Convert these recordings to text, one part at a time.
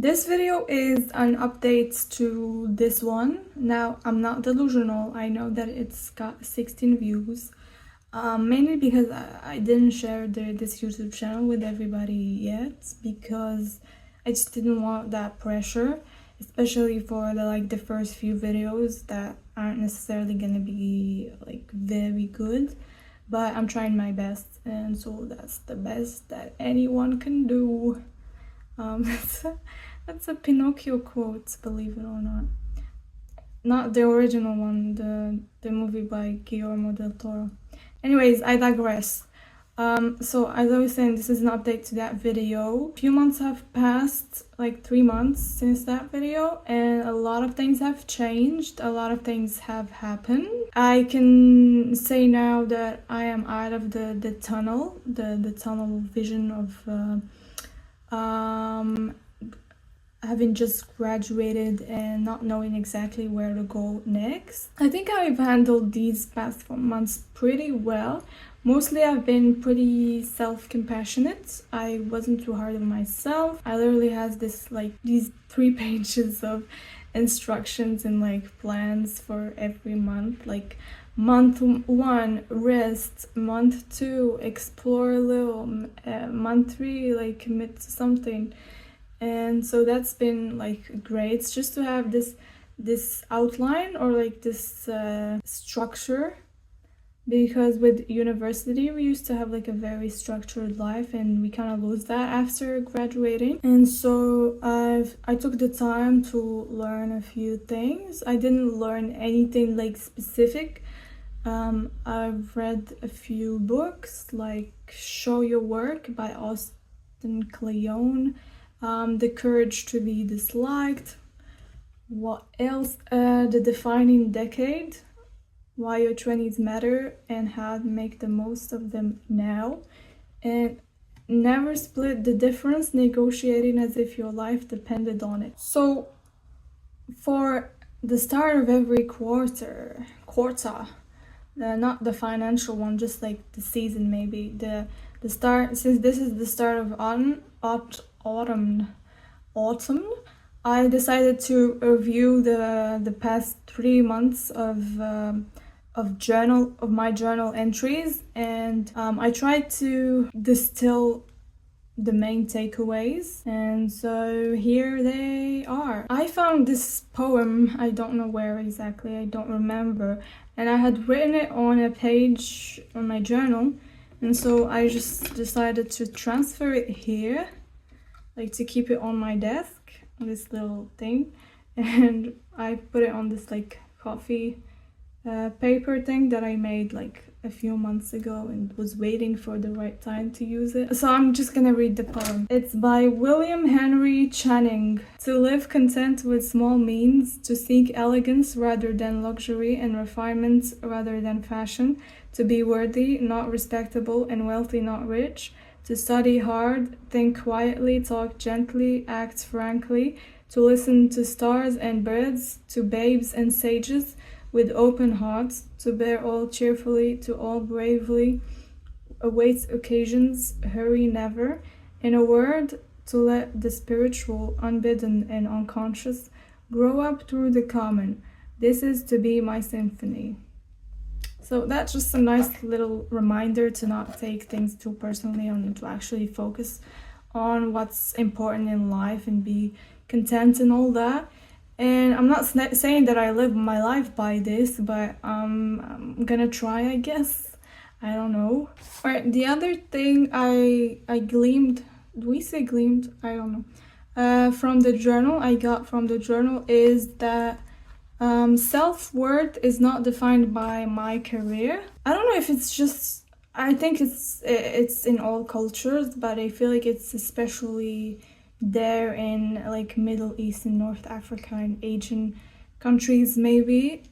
This video is an update to this one. Now, I'm not delusional. I know that it's got 16 views. Mainly because I didn't share this YouTube channel with everybody yet, because I just didn't want that pressure, especially for the first few videos that aren't necessarily gonna be like very good. But I'm trying my best, and so that's the best that anyone can do. That's a Pinocchio quote, believe it or not. Not the original one, the movie by Guillermo del Toro. Anyways, I digress. So as I was saying, this is an update to that video. A few months have passed, like 3 months since that video, and a lot of things have changed. A lot of things have happened. I can say now that I am out of the tunnel, the tunnel vision of having just graduated and not knowing exactly where to go next. I think I've handled these past 4 months pretty well. Mostly I've been pretty self-compassionate. I wasn't too hard on myself. I literally had these 3 pages of instructions and plans for every month. Month 1, rest. Month 2, explore a little. Month 3, commit to something. And so that's been great. It's just to have this outline or this structure, because with university we used to have a very structured life, and we kind of lose that after graduating. And so I took the time to learn a few things. I didn't learn anything specific. I've read a few books like Show Your Work by Kleon. The Courage to Be Disliked. What else? The Defining Decade. Why Your 20s Matter and How to Make the Most of Them Now. And Never Split the Difference, Negotiating as if your life depended on it. So for the start of every quarter, not the financial one, just the season maybe, the start, since this is the start of autumn, I decided to review the past 3 months of my journal entries, and I tried to distill the main takeaways, and so here they are. I found this poem, I don't know where exactly, I don't remember, and I had written it on a page on my journal, and so I just decided to transfer it here, to keep it on my desk, this little thing, and I put it on this coffee paper thing that I made a few months ago and was waiting for the right time to use it. So I'm just gonna read the poem. It's by William Henry Channing. To live content with small means, to seek elegance rather than luxury and refinement rather than fashion, to be worthy, not respectable, and wealthy, not rich, to study hard, think quietly, talk gently, act frankly, to listen to stars and birds, to babes and sages, with open hearts, to bear all cheerfully, to all bravely, await occasions, hurry never. In a word, to let the spiritual, unbidden and unconscious, grow up through the common. This is to be my symphony. So that's just a nice little reminder to not take things too personally and to actually focus on what's important in life and be content and all that. And I'm not saying that I live my life by this, but I'm gonna try, I guess. I don't know. Alright, the other thing I gleamed, do we say gleamed? I don't know. From the journal, I got from the journal is that self-worth is not defined by my career. I don't know if it's just, I think it's in all cultures, but I feel like it's especially there in Middle East and North Africa and Asian countries maybe.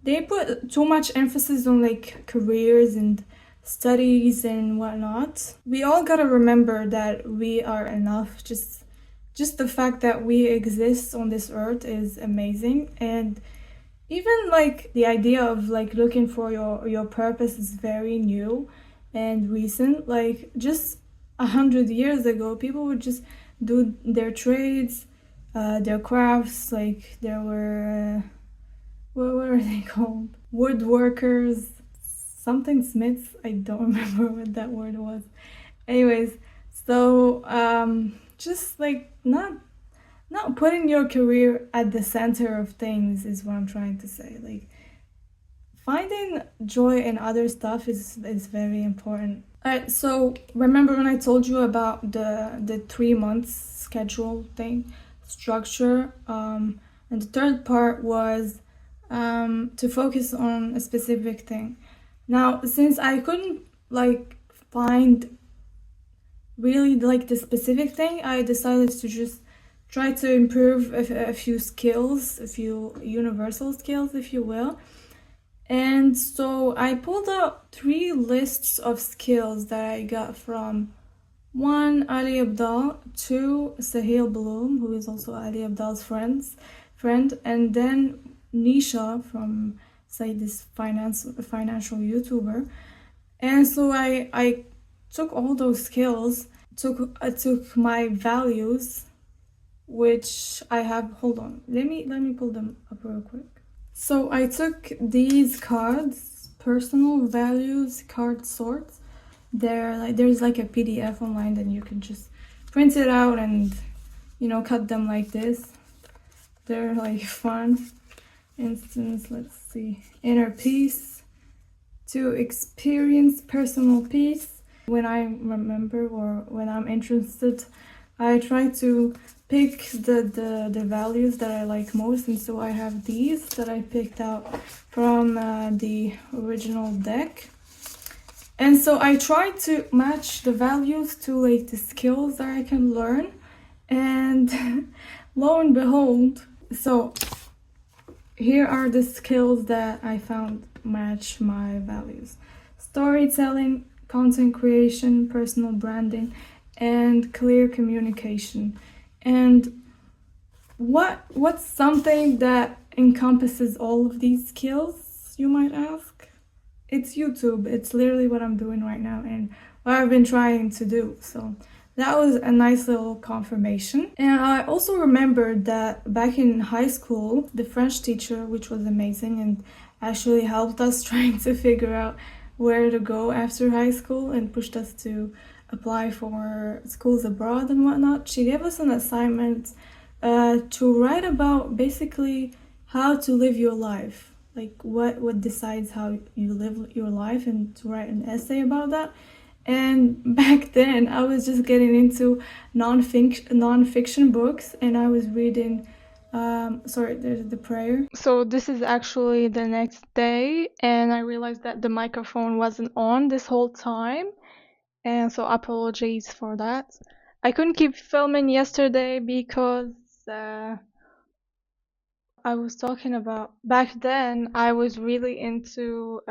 They put too much emphasis on careers and studies and whatnot. We all gotta remember that we are enough. Just the fact that we exist on this earth is amazing, and even the idea of looking for your purpose is very new and recent. Just 100 years ago, people would just do their trades, their crafts. Like there were what were they called? Woodworkers, something smiths. I don't remember what that word was. Anyways, so just like not putting your career at the center of things is what I'm trying to say. Like finding joy in other stuff is very important. Alright, so remember when I told you about the 3 months schedule thing, structure, and the third part was to focus on a specific thing. Now, since I couldn't like find really like the specific thing, I decided to just try to improve a few skills, a few universal skills, if you will. And so I pulled out 3 lists of skills that I got from one, Ali Abdal, two, Sahil Bloom, who is also Ali Abdal's friend, and then Nisha from, say, this financial YouTuber. And so I took all those skills, I took my values, which I have. Hold on, let me pull them up real quick. So I took these cards, personal values card sorts. There's like a PDF online that you can just print it out and cut them like this. They're like fun. Instance, let's see, inner peace, to experience personal peace. When I remember or when I'm interested, I try to pick the values that I like most, and so I have these that I picked out from the original deck. And so I try to match the values to like the skills that I can learn, and lo and behold, so here are the skills that I found match my values: storytelling, content creation, personal branding, and clear communication. And what's something that encompasses all of these skills, you might ask? It's YouTube. It's literally what I'm doing right now and what I've been trying to do. So that was a nice little confirmation. And I also remembered that back in high school, the French teacher, which was amazing and actually helped us trying to figure out where to go after high school and pushed us to apply for schools abroad and whatnot, she gave us an assignment to write about basically how to live your life, like what decides how you live your life, and to write an essay about that. And back then I was just getting into non-fiction books, and I was reading sorry, there's the prayer. So this is actually the next day, and I realized that the microphone wasn't on this whole time, and so apologies for that. I couldn't keep filming yesterday because I was talking about back then I was really into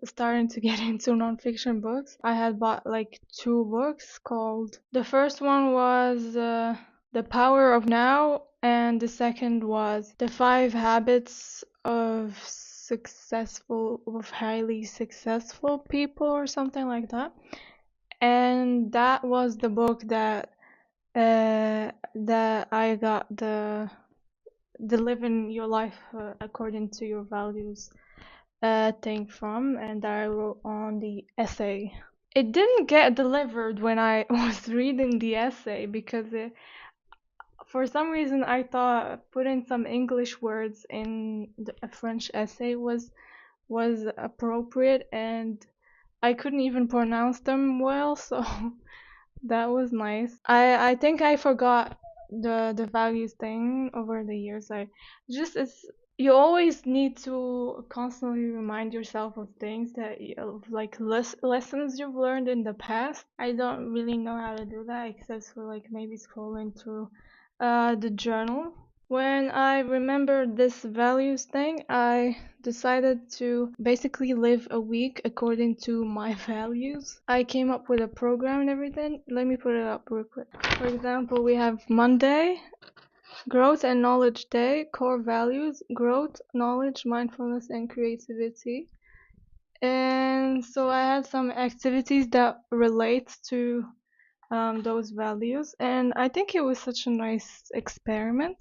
starting to get into nonfiction books. I had bought like 2 books called, the first one was The Power of Now, and the second was The 5 Habits of Highly Successful People, or something like that. And that was the book that I got the living your life according to your values thing from, and I wrote on the essay. It didn't get delivered when I was reading the essay because for some reason I thought putting some English words in a French essay was appropriate, and I couldn't even pronounce them well, so that was nice. I think I forgot the values thing over the years. It's you always need to constantly remind yourself of things that of like lessons you've learned in the past. I don't really know how to do that except for like maybe scrolling through the journal. When I remembered this values thing, I decided to basically live a week according to my values. I came up with a program and everything. Let me put it up real quick. For example, we have Monday, Growth and Knowledge Day, core values, growth, knowledge, mindfulness, and creativity. And so I had some activities that relate to those values, and I think it was such a nice experiment.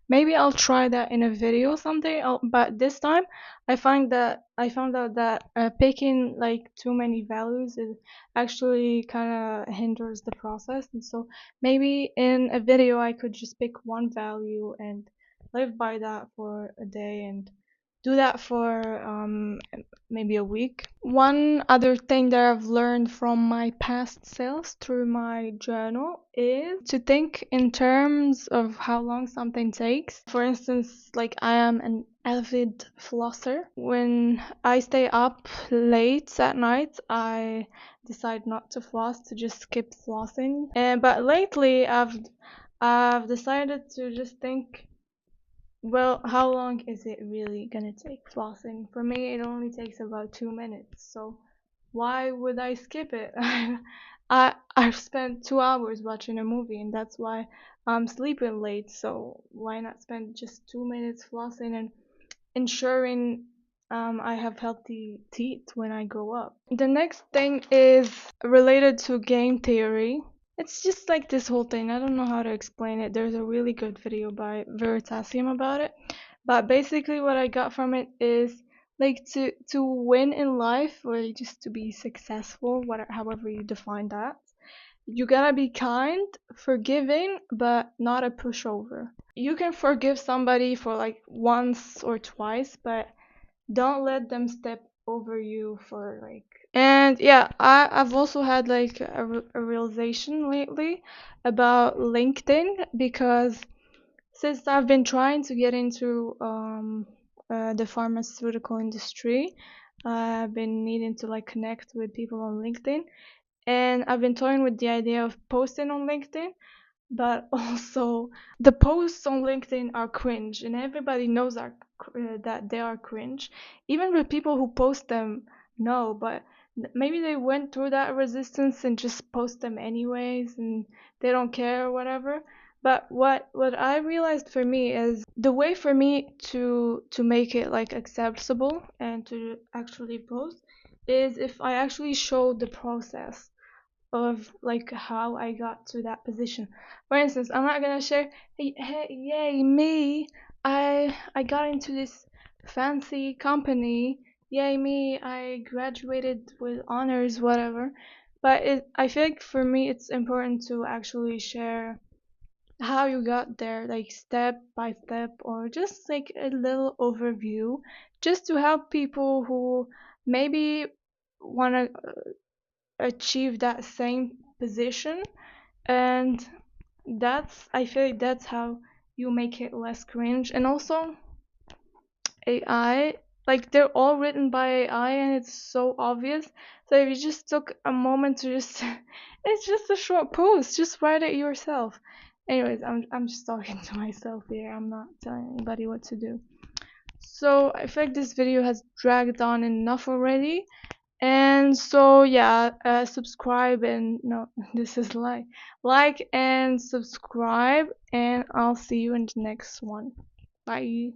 Maybe I'll try that in a video someday. But this time, I found out that picking like too many values is actually kind of hinders the process, and so maybe in a video I could just pick one value and live by that for a day and do that for maybe a week. One other thing that I've learned from my past selves through my journal is to think in terms of how long something takes. For instance, like I am an avid flosser. When I stay up late at night, I decide not to floss, to just skip flossing. But lately I've decided to just think, well, how long is it really gonna take flossing? For me, it only takes about 2 minutes, so why would I skip it? I've spent 2 hours watching a movie, and that's why I'm sleeping late. So why not spend just 2 minutes flossing and ensuring I have healthy teeth when I grow up? The next thing is related to game theory. It's just like this whole thing. I don't know how to explain it. There's a really good video by Veritasium about it. But basically what I got from it is like to win in life or just to be successful, whatever however you define that. You gotta be kind, forgiving, but not a pushover. You can forgive somebody for like once or twice, but don't let them step over you for like. And yeah, I've also had like a realization lately about LinkedIn, because since I've been trying to get into the pharmaceutical industry, I've been needing to like connect with people on LinkedIn, and I've been toying with the idea of posting on LinkedIn, but also the posts on LinkedIn are cringe, and everybody knows that they are cringe. Even the people who post them know, but maybe they went through that resistance and just post them anyways, and they don't care or whatever. But what I realized for me is the way for me to make it like acceptable and to actually post is if I actually show the process of like how I got to that position. For instance, I'm not gonna share, hey, yay me, I got into this fancy company, yay me, I graduated with honors, whatever. But I think for me it's important to actually share how you got there, like step by step, or just like a little overview, just to help people who maybe want to achieve that same position. And I feel like that's how you make it less cringe. And also AI, like they're all written by AI and it's so obvious. So if you just took a moment to just it's just a short post, just write it yourself. Anyways, I'm just talking to myself here. I'm not telling anybody what to do. So I feel like this video has dragged on enough already. And so yeah, subscribe and no, this is like and subscribe, and I'll see you in the next one. Bye.